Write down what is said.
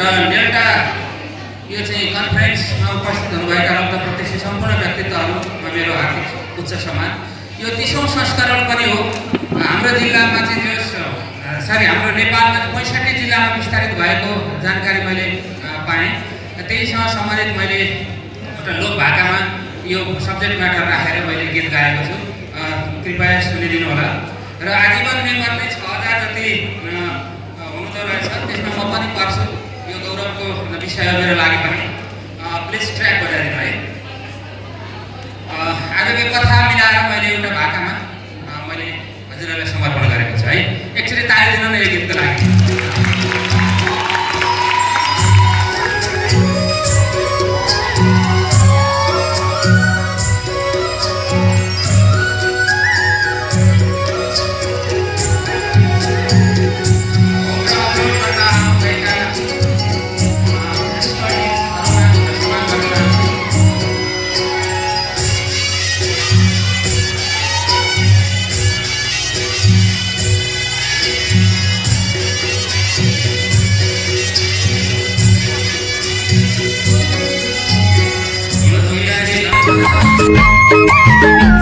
Delta यो चाहिँ कन्फरेन्समा उपस्थित हुनुभएका रक्त प्रत्यक्ष सम्पूर्ण व्यक्तित्वहरूमा मेरो हार्दिक उच्च सम्मान। यो 30औं संस्करण पनि हो। हाम्रो जिल्लामा चाहिँ हाम्रो नेपालमा 65 जिल्लामा विस्तारित भएको जानकारी मैले पाएँ। त्यहीसँग सम्बन्धित मैले एउटा लोक भाकामा यो सब्जेक्ट म्याटर राखेर मैले गीत गाएको छु। कृपया सुनिदिनु होला। र आजीवन मेम्बर नै 6000 जति हुनुहुँदो रहेछ। त्यसमा म पनि पर्छु। यो गौरवको विषय हो मेरो लागि पनि। प्लिज ट्र्याक बजाइदिनु है। आजको कथा मिलाएर मैले एउटा भाकामा मैले हजुरहरूलाई समर्पण गरेको छु है। एकचोटि ताली दिनु न यो गीतको लागि। Thank you.